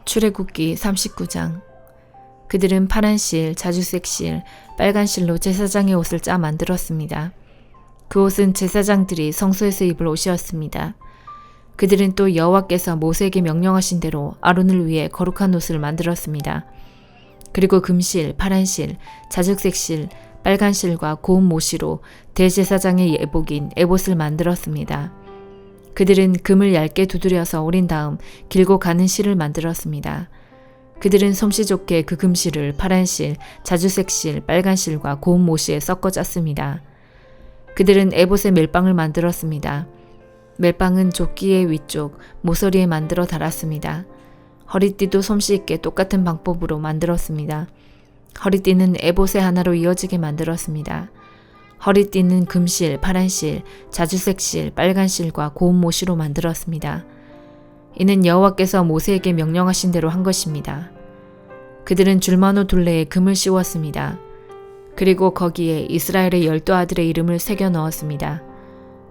출애굽기 39장. 그들은 파란 실, 자주색 실, 빨간 실로 제사장의 옷을 짜 만들었습니다. 그 옷은 제사장들이 성소에서 입을 옷이었습니다. 그들은 또 여호와께서 모세에게 명령하신 대로 아론을 위해 거룩한 옷을 만들었습니다. 그리고 금실, 파란 실, 자주색 실, 빨간 실과 고운 모시로 대제사장의 예복인 에봇을 만들었습니다. 그들은 금을 얇게 두드려서 오린 다음 길고 가는 실을 만들었습니다. 그들은 솜씨 좋게 그 금실을 파란 실, 자주색 실, 빨간 실과 고운 모시에 섞어 짰습니다. 그들은 에봇의 멜빵을 만들었습니다. 멜빵은 조끼의 위쪽, 모서리에 만들어 달았습니다. 허리띠도 솜씨 있게 똑같은 방법으로 만들었습니다. 허리띠는 에봇의 하나로 이어지게 만들었습니다. 허리띠는 금실, 파란 실, 자주색 실, 빨간 실과 고운 모시로 만들었습니다. 이는 여호와께서 모세에게 명령하신 대로 한 것입니다. 그들은 줄마노 둘레에 금을 씌웠습니다. 그리고 거기에 이스라엘의 12아들의 이름을 새겨 넣었습니다.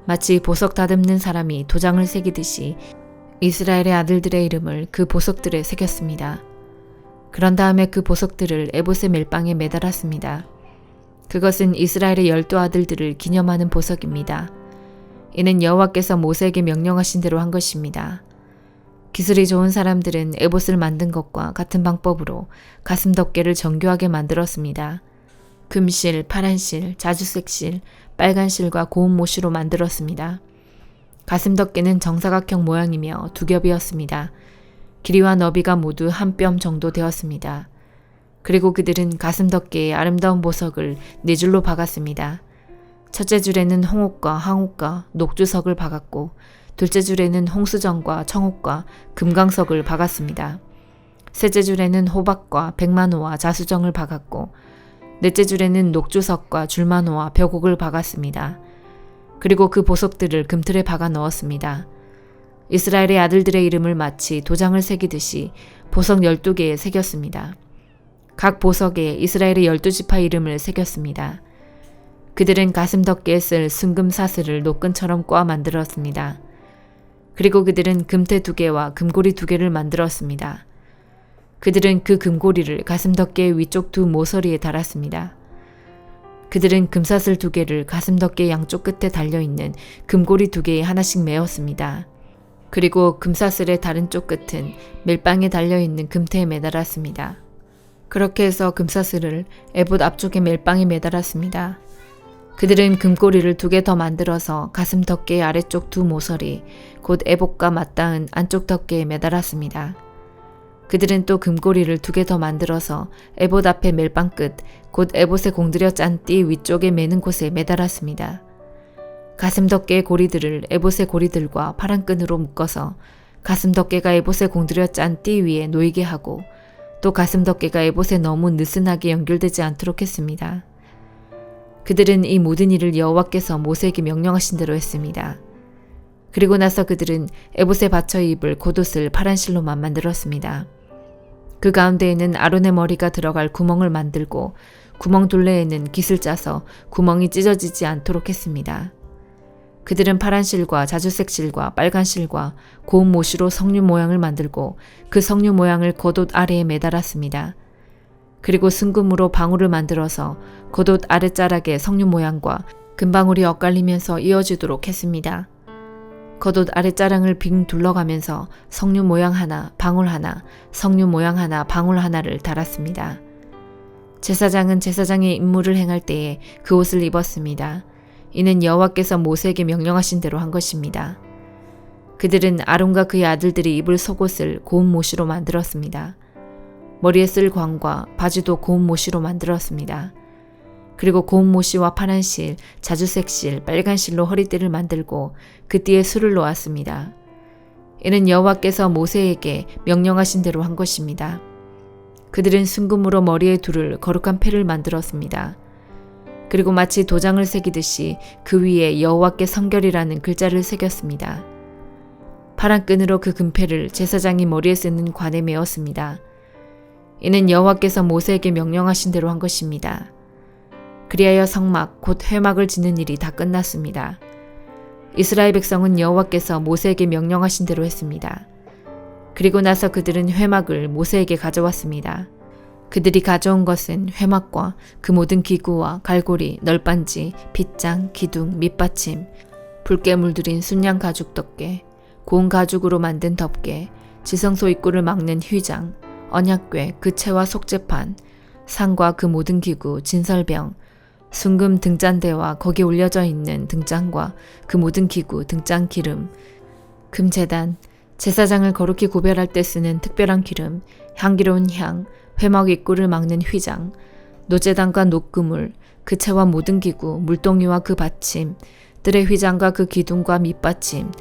마치 보석 다듬는 사람이 도장을 새기듯이 이스라엘의 아들들의 이름을 그 보석들에 새겼습니다. 그런 다음에 그 보석들을 에봇의 멜빵에 매달았습니다. 그것은 이스라엘의 12아들들을 기념하는 보석입니다. 이는 여호와께서 모세에게 명령하신 대로 한 것입니다. 기술이 좋은 사람들은 에봇을 만든 것과 같은 방법으로 가슴 덮개를 정교하게 만들었습니다. 금실, 파란 실, 자주색 실, 빨간 실과 고운 모시로 만들었습니다. 가슴 덮개는 정사각형 모양이며 두 겹이었습니다. 길이와 너비가 모두 한 뼘 정도 되었습니다. 그리고 그들은 가슴 덮개에 아름다운 보석을 4줄로 박았습니다. 첫째 줄에는 홍옥과 황옥과 녹주석을 박았고 둘째 줄에는 홍수정과 청옥과 금강석을 박았습니다. 셋째 줄에는 호박과 백만호와 자수정을 박았고 넷째 줄에는 녹주석과 줄만호와 벽옥을 박았습니다. 그리고 그 보석들을 금틀에 박아 넣었습니다. 이스라엘의 아들들의 이름을 마치 도장을 새기듯이 보석 12개에 새겼습니다. 각 보석에 이스라엘의 12지파 이름을 새겼습니다. 그들은 가슴 덮개에 쓸 순금 사슬을 노끈처럼 꼬아 만들었습니다. 그리고 그들은 금태 2개와 금고리 2개를 만들었습니다. 그들은 그 금고리를 가슴 덮개의 위쪽 두 모서리에 달았습니다. 그들은 금사슬 2개를 가슴 덮개 양쪽 끝에 달려있는 금고리 2개에 하나씩 메었습니다. 그리고 금사슬의 다른 쪽 끝은 멜빵에 달려있는 금태에 매달았습니다. 그렇게 해서 금사슬을 에봇 앞쪽에 멜빵에 매달았습니다. 그들은 금고리를 2개 더 만들어서 가슴 덮개의 아래쪽 두 모서리, 곧 에봇과 맞닿은 안쪽 덮개에 매달았습니다. 그들은 또 금고리를 2개 더 만들어서 에봇 앞에 멜빵 끝, 곧 에봇에 공들여 짠 띠 위쪽에 매는 곳에 매달았습니다. 가슴 덮개의 고리들을 에봇의 고리들과 파란 끈으로 묶어서 가슴 덮개가 에봇에 공들여 짠 띠 위에 놓이게 하고 또 가슴 덮개가 에봇에 너무 느슨하게 연결되지 않도록 했습니다. 그들은 이 모든 일을 여호와께서 모세에게 명령하신 대로 했습니다. 그리고 나서 그들은 에봇에 받쳐 입을 겉옷을 파란 실로만 만들었습니다. 그 가운데에는 아론의 머리가 들어갈 구멍을 만들고 구멍 둘레에는 깃을 짜서 구멍이 찢어지지 않도록 했습니다. 그들은 파란 실과 자주색 실과 빨간 실과 고운 모시로 석류 모양을 만들고 그 석류 모양을 겉옷 아래에 매달았습니다. 그리고 순금으로 방울을 만들어서 겉옷 아랫자락에 석류 모양과 금방울이 엇갈리면서 이어지도록 했습니다. 겉옷 아랫자락을 빙 둘러가면서 석류 모양 하나, 방울 하나, 석류 모양 하나, 방울 하나를 달았습니다. 제사장은 제사장의 임무를 행할 때에 그 옷을 입었습니다. 이는 여호와께서 모세에게 명령하신 대로 한 것입니다. 그들은 아론과 그의 아들들이 입을 속옷을 고운 모시로 만들었습니다. 머리에 쓸 광과 바지도 고운 모시로 만들었습니다. 그리고 고운 모시와 파란 실, 자주색 실, 빨간 실로 허리띠를 만들고 그 띠에 술을 놓았습니다. 이는 여호와께서 모세에게 명령하신 대로 한 것입니다. 그들은 순금으로 머리에 두를 거룩한 패를 만들었습니다. 그리고 마치 도장을 새기듯이 그 위에 여호와께 성결이라는 글자를 새겼습니다. 파란 끈으로 그 금패를 제사장이 머리에 쓰는 관에 메었습니다. 이는 여호와께서 모세에게 명령하신 대로 한 것입니다. 그리하여 성막 곧 회막을 짓는 일이 다 끝났습니다. 이스라엘 백성은 여호와께서 모세에게 명령하신 대로 했습니다. 그리고 나서 그들은 회막을 모세에게 가져왔습니다. 그들이 가져온 것은 회막과 그 모든 기구와 갈고리, 널빤지, 빗장, 기둥, 밑받침, 붉게 물들인 순양 가죽 덮개, 고운 가죽으로 만든 덮개, 지성소 입구를 막는 휘장, 언약궤, 그 채와 속죄판, 상과 그 모든 기구, 진설병, 순금 등잔대와 거기에 올려져 있는 등잔과 그 모든 기구, 등잔 기름, 금제단, 제사장을 거룩히 구별할 때 쓰는 특별한 기름, 향기로운 향, 회막 입구를 막는 휘장, 노제단과 녹그물, 그 채와 모든 기구, 물동이와 그 받침, 뜰의 휘장과 그 기둥과 밑받침,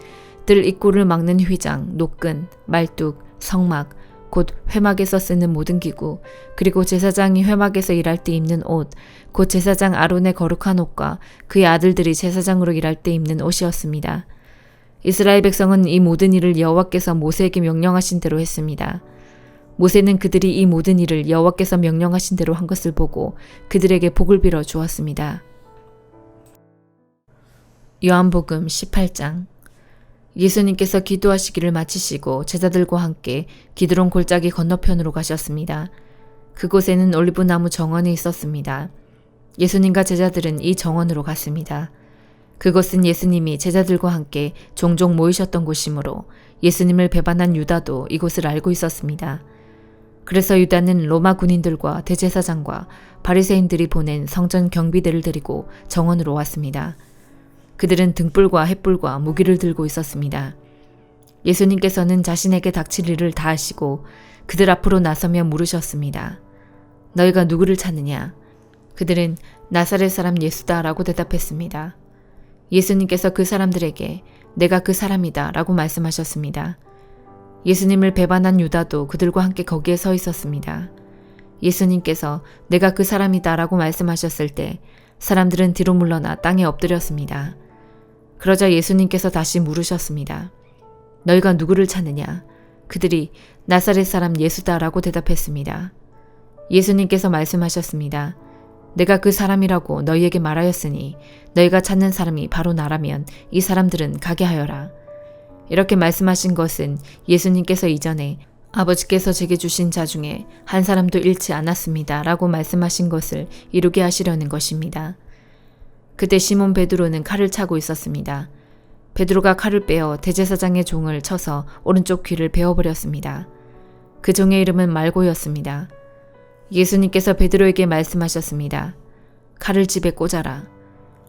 뜰 입구를 막는 휘장, 녹근, 말뚝, 성막, 곧 회막에서 쓰는 모든 기구, 그리고 제사장이 회막에서 일할 때 입는 옷, 곧 제사장 아론의 거룩한 옷과 그의 아들들이 제사장으로 일할 때 입는 옷이었습니다. 이스라엘 백성은 이 모든 일을 여호와께서 모세에게 명령하신 대로 했습니다. 모세는 그들이 이 모든 일을 여호와께서 명령하신 대로 한 것을 보고 그들에게 복을 빌어 주었습니다. 요한복음 18장. 예수님께서 기도하시기를 마치시고 제자들과 함께 기드론 골짜기 건너편으로 가셨습니다. 그곳에는 올리브나무 정원이 있었습니다. 예수님과 제자들은 이 정원으로 갔습니다. 그곳은 예수님이 제자들과 함께 종종 모이셨던 곳이므로 예수님을 배반한 유다도 이곳을 알고 있었습니다. 그래서 유다는 로마 군인들과 대제사장과 바리새인들이 보낸 성전 경비대를 데리고 정원으로 왔습니다. 그들은 등불과 횃불과 무기를 들고 있었습니다. 예수님께서는 자신에게 닥칠 일을 다 하시고 그들 앞으로 나서며 물으셨습니다. 너희가 누구를 찾느냐? 그들은 나사렛 사람 예수다 라고 대답했습니다. 예수님께서 그 사람들에게 내가 그 사람이다 라고 말씀하셨습니다. 예수님을 배반한 유다도 그들과 함께 거기에 서 있었습니다. 예수님께서 내가 그 사람이다 라고 말씀하셨을 때 사람들은 뒤로 물러나 땅에 엎드렸습니다. 그러자 예수님께서 다시 물으셨습니다. 너희가 누구를 찾느냐? 그들이 나사렛 사람 예수다 라고 대답했습니다. 예수님께서 말씀하셨습니다. 내가 그 사람이라고 너희에게 말하였으니 너희가 찾는 사람이 바로 나라면 이 사람들은 가게 하여라. 이렇게 말씀하신 것은 예수님께서 이전에 아버지께서 제게 주신 자 중에 한 사람도 잃지 않았습니다 라고 말씀하신 것을 이루게 하시려는 것입니다. 그때 시몬 베드로는 칼을 차고 있었습니다. 베드로가 칼을 빼어 대제사장의 종을 쳐서 오른쪽 귀를 베어버렸습니다. 그 종의 이름은 말고였습니다. 예수님께서 베드로에게 말씀하셨습니다. 칼을 집에 꽂아라.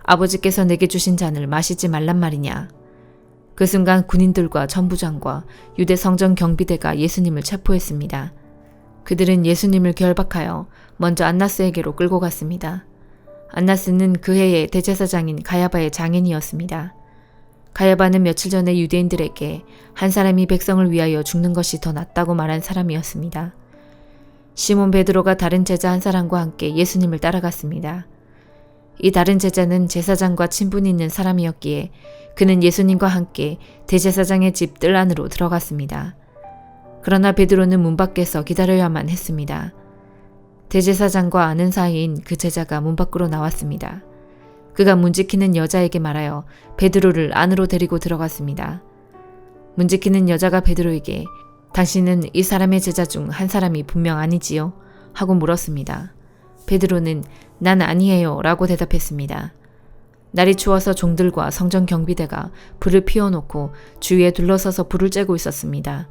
아버지께서 내게 주신 잔을 마시지 말란 말이냐. 그 순간 군인들과 천부장과 유대 성전 경비대가 예수님을 체포했습니다. 그들은 예수님을 결박하여 먼저 안나스에게로 끌고 갔습니다. 안나스는 그 해의 대제사장인 가야바의 장인이었습니다. 가야바는 며칠 전에 유대인들에게 한 사람이 백성을 위하여 죽는 것이 더 낫다고 말한 사람이었습니다. 시몬 베드로가 다른 제자 한 사람과 함께 예수님을 따라갔습니다. 이 다른 제자는 제사장과 친분이 있는 사람이었기에 그는 예수님과 함께 대제사장의 집 뜰 안으로 들어갔습니다. 그러나 베드로는 문 밖에서 기다려야만 했습니다. 대제사장과 아는 사이인 그 제자가 문 밖으로 나왔습니다. 그가 문 지키는 여자에게 말하여 베드로를 안으로 데리고 들어갔습니다. 문 지키는 여자가 베드로에게 당신은 이 사람의 제자 중 한 사람이 분명 아니지요? 하고 물었습니다. 베드로는 난 아니에요 라고 대답했습니다. 날이 추워서 종들과 성전 경비대가 불을 피워놓고 주위에 둘러서서 불을 쬐고 있었습니다.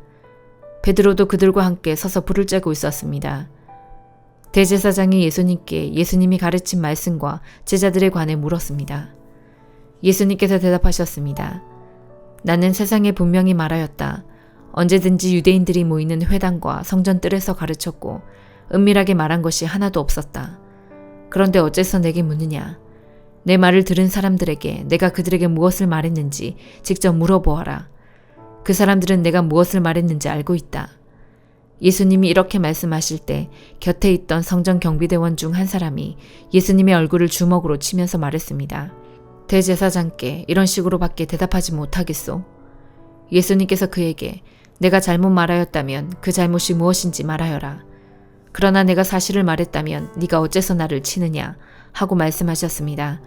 베드로도 그들과 함께 서서 불을 쬐고 있었습니다. 대제사장이 예수님께 예수님이 가르친 말씀과 제자들에 관해 물었습니다. 예수님께서 대답하셨습니다. 나는 세상에 분명히 말하였다. 언제든지 유대인들이 모이는 회당과 성전 뜰에서 가르쳤고 은밀하게 말한 것이 하나도 없었다. 그런데 어째서 내게 묻느냐? 내 말을 들은 사람들에게 내가 그들에게 무엇을 말했는지 직접 물어보아라. 그 사람들은 내가 무엇을 말했는지 알고 있다. 예수님이 이렇게 말씀하실 때 곁에 있던 성전 경비대원 중 한 사람이 예수님의 얼굴을 주먹으로 치면서 말했습니다. 대제사장께 이런 식으로밖에 대답하지 못하겠소. 예수님께서 그에게 내가 잘못 말하였다면 그 잘못이 무엇인지 말하여라. 그러나 내가 사실을 말했다면 네가 어째서 나를 치느냐 하고 말씀하셨습니다.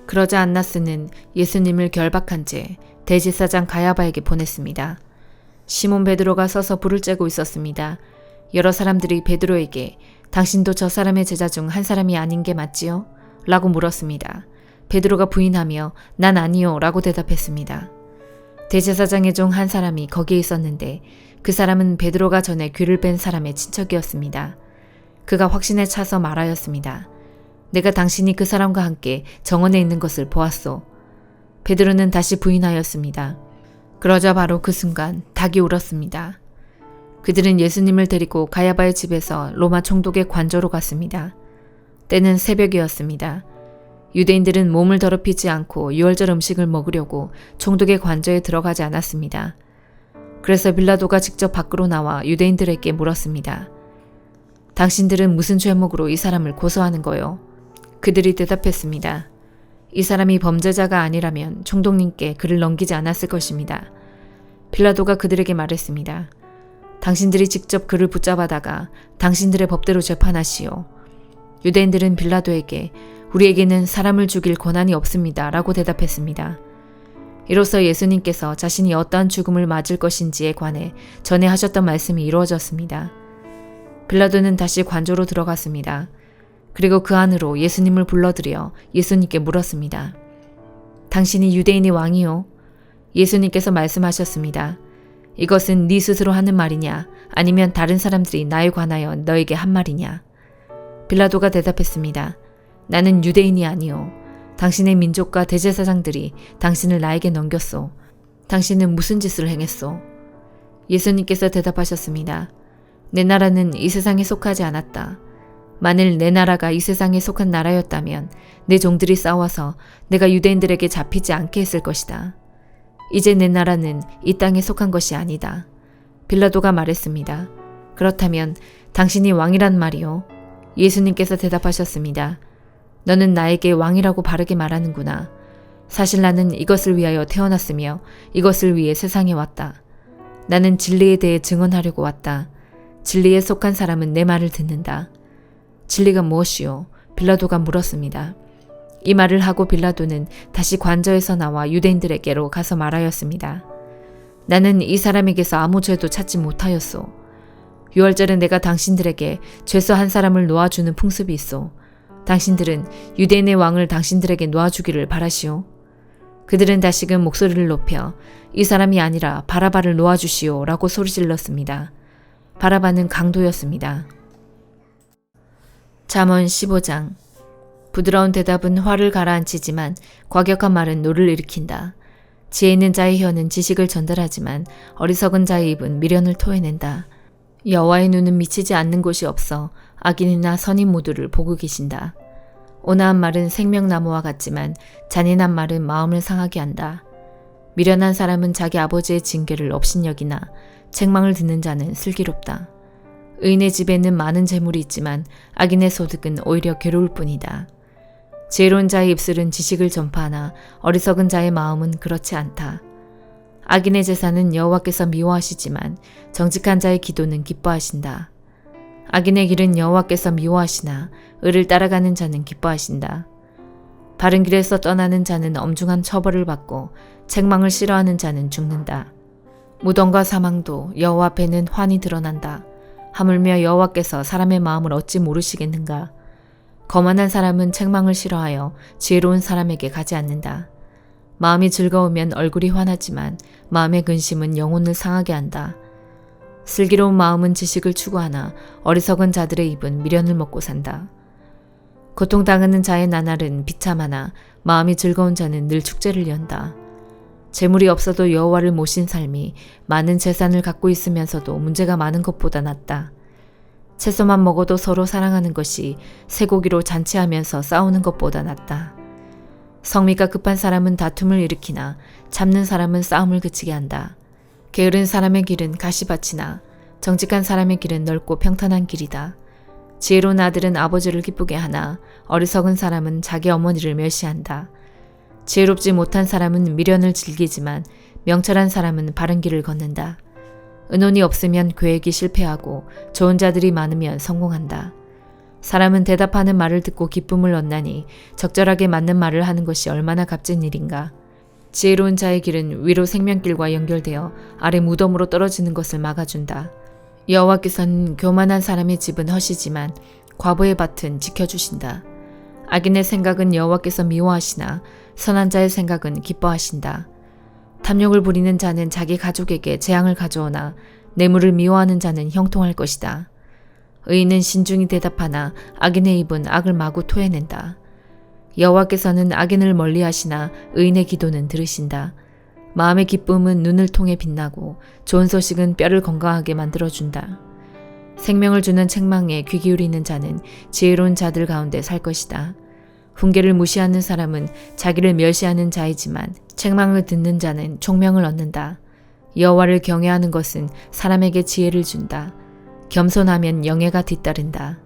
그러자 안나스는 예수님을 결박한 채 대제사장 가야바에게 보냈습니다. 시몬 베드로가 서서 불을 쬐고 있었습니다. 여러 사람들이 베드로에게 당신도 저 사람의 제자 중 한 사람이 아닌 게 맞지요? 라고 물었습니다. 베드로가 부인하며 난 아니요 라고 대답했습니다. 대제사장의 종 한 사람이 거기에 있었는데 그 사람은 베드로가 전에 귀를 뺀 사람의 친척이었습니다. 그가 확신에 차서 말하였습니다. 내가 당신이 그 사람과 함께 정원에 있는 것을 보았소. 베드로는 다시 부인하였습니다. 그러자 바로 그 순간 닭이 울었습니다. 그들은 예수님을 데리고 가야바의 집에서 로마 총독의 관저로 갔습니다. 때는 새벽이었습니다. 유대인들은 몸을 더럽히지 않고 유월절 음식을 먹으려고 총독의 관저에 들어가지 않았습니다. 그래서 빌라도가 직접 밖으로 나와 유대인들에게 물었습니다. 당신들은 무슨 죄목으로 이 사람을 고소하는 거요? 그들이 대답했습니다. 이 사람이 범죄자가 아니라면 총독님께 그를 넘기지 않았을 것입니다. 빌라도가 그들에게 말했습니다. 당신들이 직접 그를 붙잡아다가 당신들의 법대로 재판하시오. 유대인들은 빌라도에게 우리에게는 사람을 죽일 권한이 없습니다. 라고 대답했습니다. 이로써 예수님께서 자신이 어떠한 죽음을 맞을 것인지에 관해 전에 하셨던 말씀이 이루어졌습니다. 빌라도는 다시 관저로 들어갔습니다. 그리고 그 안으로 예수님을 불러들여 예수님께 물었습니다. 당신이 유대인의 왕이요? 예수님께서 말씀하셨습니다. 이것은 네 스스로 하는 말이냐 아니면 다른 사람들이 나에 관하여 너에게 한 말이냐? 빌라도가 대답했습니다. 나는 유대인이 아니요. 당신의 민족과 대제사장들이 당신을 나에게 넘겼소. 당신은 무슨 짓을 행했소? 예수님께서 대답하셨습니다. 내 나라는 이 세상에 속하지 않았다. 만일 내 나라가 이 세상에 속한 나라였다면 내 종들이 싸워서 내가 유대인들에게 잡히지 않게 했을 것이다. 이제 내 나라는 이 땅에 속한 것이 아니다. 빌라도가 말했습니다. 그렇다면 당신이 왕이란 말이요? 예수님께서 대답하셨습니다. 너는 나에게 왕이라고 바르게 말하는구나. 사실 나는 이것을 위하여 태어났으며 이것을 위해 세상에 왔다. 나는 진리에 대해 증언하려고 왔다. 진리에 속한 사람은 내 말을 듣는다. 진리가 무엇이요? 빌라도가 물었습니다. 이 말을 하고 빌라도는 다시 관저에서 나와 유대인들에게로 가서 말하였습니다. 나는 이 사람에게서 아무 죄도 찾지 못하였소. 유월절에 내가 당신들에게 죄수 한 사람을 놓아주는 풍습이 있소. 당신들은 유대인의 왕을 당신들에게 놓아주기를 바라시오. 그들은 다시금 목소리를 높여 이 사람이 아니라 바라바를 놓아주시오 라고 소리질렀습니다. 바라바는 강도였습니다. 잠언 15장. 부드러운 대답은 화를 가라앉히지만 과격한 말은 노를 일으킨다. 지혜 있는 자의 혀는 지식을 전달하지만 어리석은 자의 입은 미련을 토해낸다. 여호와의 눈은 미치지 않는 곳이 없어 악인이나 선인 모두를 보고 계신다. 온화한 말은 생명나무와 같지만 잔인한 말은 마음을 상하게 한다. 미련한 사람은 자기 아버지의 징계를 업신여기나 책망을 듣는 자는 슬기롭다. 의인의 집에는 많은 재물이 있지만 악인의 소득은 오히려 괴로울 뿐이다. 지혜로운 자의 입술은 지식을 전파하나 어리석은 자의 마음은 그렇지 않다. 악인의 제사는 여호와께서 미워하시지만 정직한 자의 기도는 기뻐하신다. 악인의 길은 여호와께서 미워하시나 의를 따라가는 자는 기뻐하신다. 바른 길에서 떠나는 자는 엄중한 처벌을 받고 책망을 싫어하는 자는 죽는다. 무덤과 사망도 여호와 앞에는 환히 드러난다. 하물며 여호와께서 사람의 마음을 어찌 모르시겠는가? 거만한 사람은 책망을 싫어하여 지혜로운 사람에게 가지 않는다. 마음이 즐거우면 얼굴이 환하지만 마음의 근심은 영혼을 상하게 한다. 슬기로운 마음은 지식을 추구하나 어리석은 자들의 입은 미련을 먹고 산다. 고통당하는 자의 나날은 비참하나 마음이 즐거운 자는 늘 축제를 연다. 재물이 없어도 여호와를 모신 삶이 많은 재산을 갖고 있으면서도 문제가 많은 것보다 낫다. 채소만 먹어도 서로 사랑하는 것이 쇠고기로 잔치하면서 싸우는 것보다 낫다. 성미가 급한 사람은 다툼을 일으키나 참는 사람은 싸움을 그치게 한다. 게으른 사람의 길은 가시밭이나 정직한 사람의 길은 넓고 평탄한 길이다. 지혜로운 아들은 아버지를 기쁘게 하나 어리석은 사람은 자기 어머니를 멸시한다. 지혜롭지 못한 사람은 미련을 즐기지만 명철한 사람은 바른 길을 걷는다. 은혼이 없으면 계획이 실패하고 좋은 자들이 많으면 성공한다. 사람은 대답하는 말을 듣고 기쁨을 얻나니 적절하게 맞는 말을 하는 것이 얼마나 값진 일인가. 지혜로운 자의 길은 위로 생명길과 연결되어 아래 무덤으로 떨어지는 것을 막아준다. 여호와께서는 교만한 사람의 집은 허시지만 과부의 밭은 지켜주신다. 악인의 생각은 여호와께서 미워하시나 선한 자의 생각은 기뻐하신다. 탐욕을 부리는 자는 자기 가족에게 재앙을 가져오나 뇌물을 미워하는 자는 형통할 것이다. 의인은 신중히 대답하나 악인의 입은 악을 마구 토해낸다. 여호와께서는 악인을 멀리하시나 의인의 기도는 들으신다. 마음의 기쁨은 눈을 통해 빛나고 좋은 소식은 뼈를 건강하게 만들어준다. 생명을 주는 책망에 귀 기울이는 자는 지혜로운 자들 가운데 살 것이다. 훈계를 무시하는 사람은 자기를 멸시하는 자이지만 책망을 듣는 자는 총명을 얻는다. 여호와를 경외하는 것은 사람에게 지혜를 준다. 겸손하면 영예가 뒤따른다.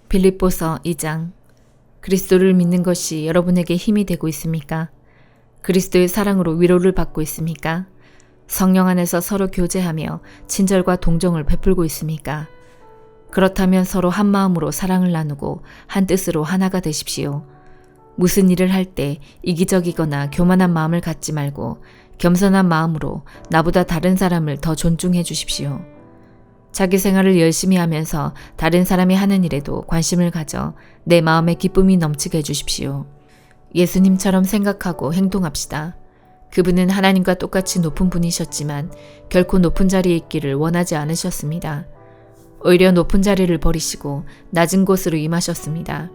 빌립보서 2장. 그리스도를 믿는 것이 여러분에게 힘이 되고 있습니까? 그리스도의 사랑으로 위로를 받고 있습니까? 성령 안에서 서로 교제하며 친절과 동정을 베풀고 있습니까? 그렇다면 서로 한 마음으로 사랑을 나누고 한 뜻으로 하나가 되십시오. 무슨 일을 할 때 이기적이거나 교만한 마음을 갖지 말고 겸손한 마음으로 나보다 다른 사람을 더 존중해 주십시오. 자기 생활을 열심히 하면서 다른 사람이 하는 일에도 관심을 가져 내 마음에 기쁨이 넘치게 해주십시오. 예수님처럼 생각하고 행동합시다. 그분은 하나님과 똑같이 높은 분이셨지만 결코 높은 자리에 있기를 원하지 않으셨습니다. 오히려 높은 자리를 버리시고 낮은 곳으로 임하셨습니다.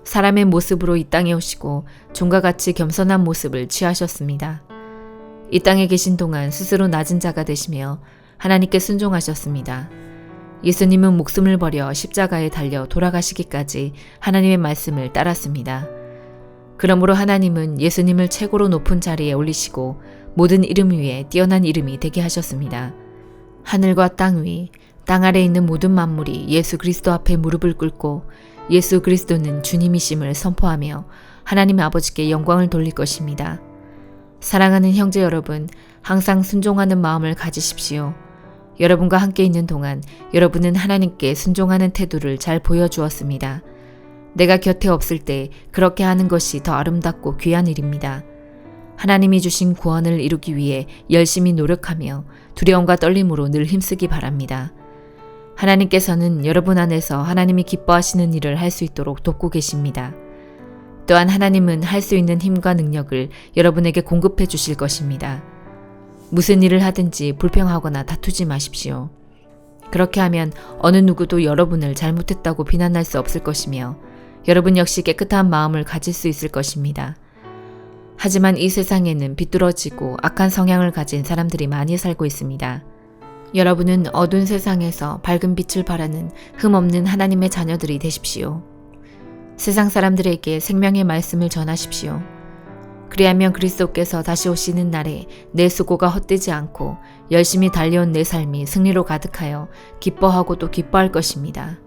사람의 모습으로 이 땅에 오시고 종과 같이 겸손한 모습을 취하셨습니다. 이 땅에 계신 동안 스스로 낮은 자가 되시며 하나님께 순종하셨습니다. 예수님은 목숨을 버려 십자가에 달려 돌아가시기까지 하나님의 말씀을 따랐습니다. 그러므로 하나님은 예수님을 최고로 높은 자리에 올리시고 모든 이름 위에 뛰어난 이름이 되게 하셨습니다. 하늘과 땅 위, 땅 아래 있는 모든 만물이 예수 그리스도 앞에 무릎을 꿇고 예수 그리스도는 주님이심을 선포하며 하나님 아버지께 영광을 돌릴 것입니다. 사랑하는 형제 여러분, 항상 순종하는 마음을 가지십시오. 여러분과 함께 있는 동안 여러분은 하나님께 순종하는 태도를 잘 보여주었습니다. 내가 곁에 없을 때 그렇게 하는 것이 더 아름답고 귀한 일입니다. 하나님이 주신 구원을 이루기 위해 열심히 노력하며 두려움과 떨림으로 늘 힘쓰기 바랍니다. 하나님께서는 여러분 안에서 하나님이 기뻐하시는 일을 할 수 있도록 돕고 계십니다. 또한 하나님은 할 수 있는 힘과 능력을 여러분에게 공급해 주실 것입니다. 무슨 일을 하든지 불평하거나 다투지 마십시오. 그렇게 하면 어느 누구도 여러분을 잘못했다고 비난할 수 없을 것이며 여러분 역시 깨끗한 마음을 가질 수 있을 것입니다. 하지만 이 세상에는 비뚤어지고 악한 성향을 가진 사람들이 많이 살고 있습니다. 여러분은 어두운 세상에서 밝은 빛을 발하는 흠없는 하나님의 자녀들이 되십시오. 세상 사람들에게 생명의 말씀을 전하십시오. 그리하면 그리스도께서 다시 오시는 날에 내 수고가 헛되지 않고 열심히 달려온 내 삶이 승리로 가득하여 기뻐하고 또 기뻐할 것입니다.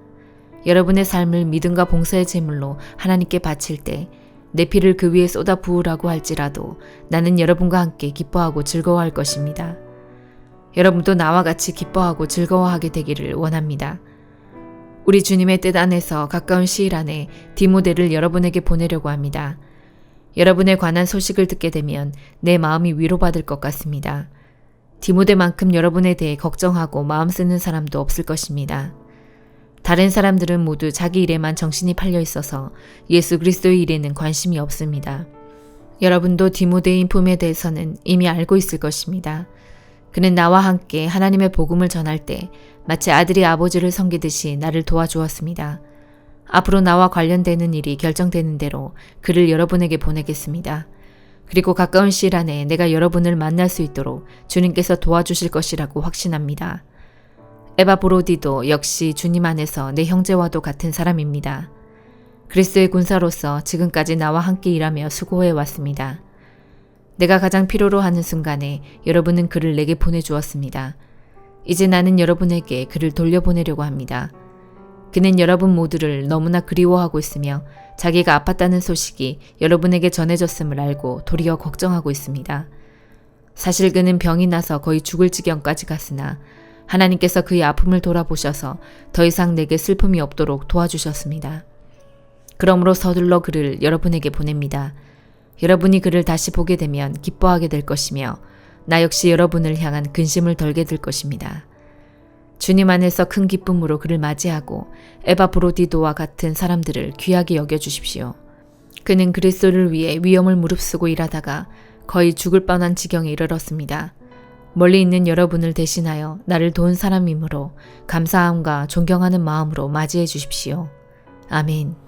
여러분의 삶을 믿음과 봉사의 제물로 하나님께 바칠 때 내 피를 그 위에 쏟아 부으라고 할지라도 나는 여러분과 함께 기뻐하고 즐거워할 것입니다. 여러분도 나와 같이 기뻐하고 즐거워하게 되기를 원합니다. 우리 주님의 뜻 안에서 가까운 시일 안에 디모데를 여러분에게 보내려고 합니다. 여러분에 관한 소식을 듣게 되면 내 마음이 위로받을 것 같습니다. 디모데만큼 여러분에 대해 걱정하고 마음 쓰는 사람도 없을 것입니다. 다른 사람들은 모두 자기 일에만 정신이 팔려 있어서 예수 그리스도의 일에는 관심이 없습니다. 여러분도 디모데의 품에 대해서는 이미 알고 있을 것입니다. 그는 나와 함께 하나님의 복음을 전할 때 마치 아들이 아버지를 섬기듯이 나를 도와주었습니다. 앞으로 나와 관련되는 일이 결정되는 대로 그를 여러분에게 보내겠습니다. 그리고 가까운 시일 안에 내가 여러분을 만날 수 있도록 주님께서 도와주실 것이라고 확신합니다. 에바브로디도 역시 주님 안에서 내 형제와도 같은 사람입니다. 그리스도의 군사로서 지금까지 나와 함께 일하며 수고해 왔습니다. 내가 가장 필요로 하는 순간에 여러분은 그를 내게 보내주었습니다. 이제 나는 여러분에게 그를 돌려보내려고 합니다. 그는 여러분 모두를 너무나 그리워하고 있으며 자기가 아팠다는 소식이 여러분에게 전해졌음을 알고 도리어 걱정하고 있습니다. 사실 그는 병이 나서 거의 죽을 지경까지 갔으나 하나님께서 그의 아픔을 돌아보셔서 더 이상 내게 슬픔이 없도록 도와주셨습니다. 그러므로 서둘러 그를 여러분에게 보냅니다. 여러분이 그를 다시 보게 되면 기뻐하게 될 것이며 나 역시 여러분을 향한 근심을 덜게 될 것입니다. 주님 안에서 큰 기쁨으로 그를 맞이하고 에바브로디도와 같은 사람들을 귀하게 여겨주십시오. 그는 그리스도를 위해 위험을 무릅쓰고 일하다가 거의 죽을 뻔한 지경에 이르렀습니다. 멀리 있는 여러분을 대신하여 나를 도운 사람이므로 감사함과 존경하는 마음으로 맞이해 주십시오. 아멘.